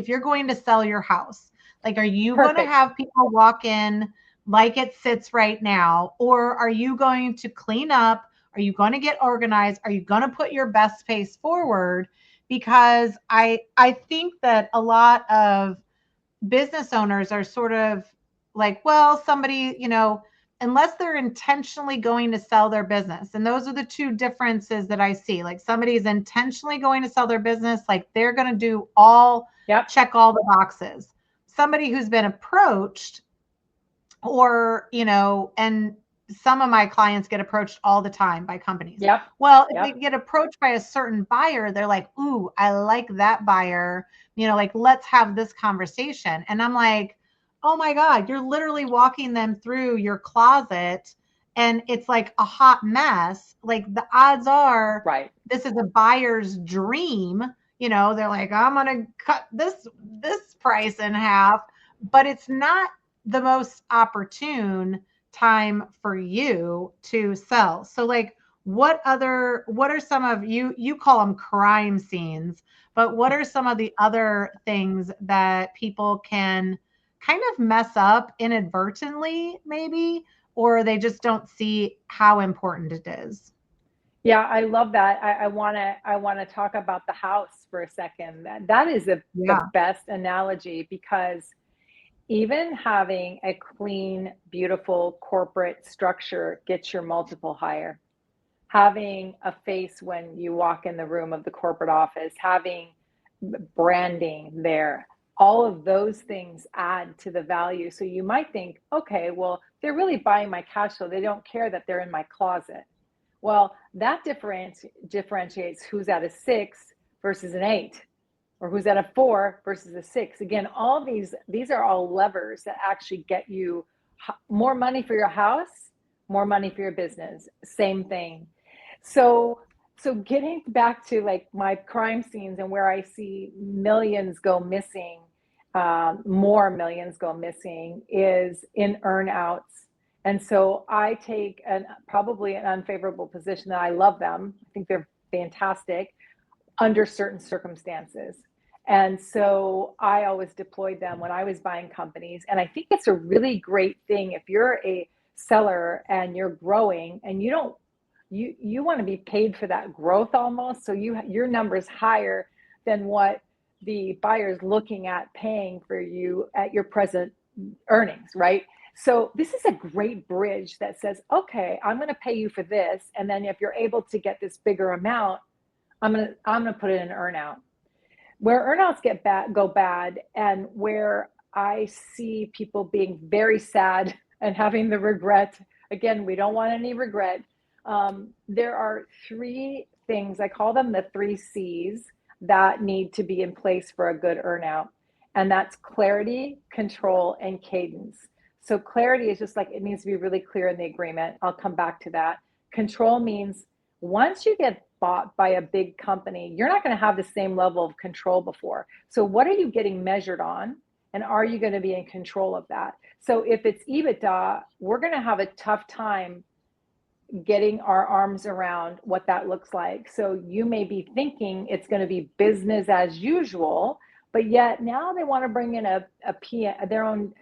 if you're going to sell your house, like, are you going to Perfect. have people walk in like it sits right now? Or are you going to clean up? Are you going to get organized? Are you going to put your best face forward? Because I think that a lot of business owners are sort of like, well, somebody, unless they're intentionally going to sell their business. And those are the two differences that I see. Like somebody's intentionally going to sell their business, like they're going to Yep. check all the boxes. Somebody who's been approached or, and some of my clients get approached all the time by companies. Yep. Well, if they Yep. get approached by a certain buyer, they're like, ooh, I like that buyer. Like, let's have this conversation. And I'm like, oh my God, you're literally walking them through your closet and it's like a hot mess. Like the odds are Right. this is a buyer's dream. They're like, I'm gonna cut this price in half, but it's not the most opportune time for you to sell. So like what are some of you call them crime scenes, but what are some of the other things that people can kind of mess up inadvertently maybe, or they just don't see how important it is? Yeah, I love that. I wanna talk about the house for a second. That is the Yeah. best analogy because even having a clean, beautiful corporate structure gets your multiple higher. Having a face when you walk in the room of the corporate office, having branding there, all of those things add to the value. So you might think, okay, well, they're really buying my cash flow. They don't care that they're in my closet. Well, that differentiates who's at a 6 versus an 8, or who's at a 4 versus a 6. Again, all these are all levers that actually get you more money for your house, more money for your business. Same thing. So so getting back to like my crime scenes and where I see millions go missing, more millions go missing is in earnouts. And so I take probably an unfavorable position that I love them. I think they're fantastic under certain circumstances. And so I always deployed them when I was buying companies. And I think it's a really great thing if you're a seller and you're growing and you want to be paid for that growth almost. So your number is higher than what the buyer's looking at paying for you at your present earnings, right? So this is a great bridge that says, okay, I'm going to pay you for this. And then if you're able to get this bigger amount, I'm gonna put it in earnout. Where earnouts go bad, and where I see people being very sad and having the regret. Again, we don't want any regret. There are three things, I call them the 3 C's, that need to be in place for a good earnout. And that's clarity, control, and cadence. So clarity is just like it needs to be really clear in the agreement. I'll come back to that. Control means once you get bought by a big company, you're not going to have the same level of control before. So what are you getting measured on? And are you going to be in control of that? So if it's EBITDA, we're going to have a tough time getting our arms around what that looks like. So you may be thinking it's going to be business as usual, but yet now they want to bring in a PM, their own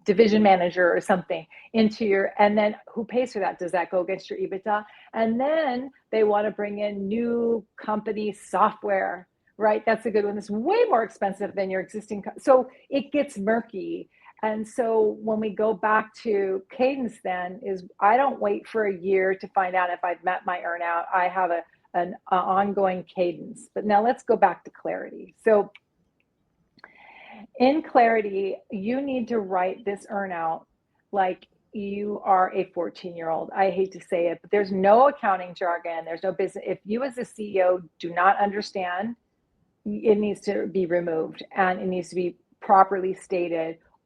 division manager or something into your, and then who pays for that? Does that go against your EBITDA? And then they want to bring in new company software, right? That's a good one. It's way more expensive than your existing. So it gets murky. And so when we go back to cadence, then is I don't wait for a year to find out if I've met my earnout. I have an ongoing cadence. But now let's go back to clarity. So in clarity, you need to write this earnout like you are a 14-year-old. I hate to say it, but there's no accounting jargon. There's no business. If you as a CEO do not understand, it needs to be removed and it needs to be properly stated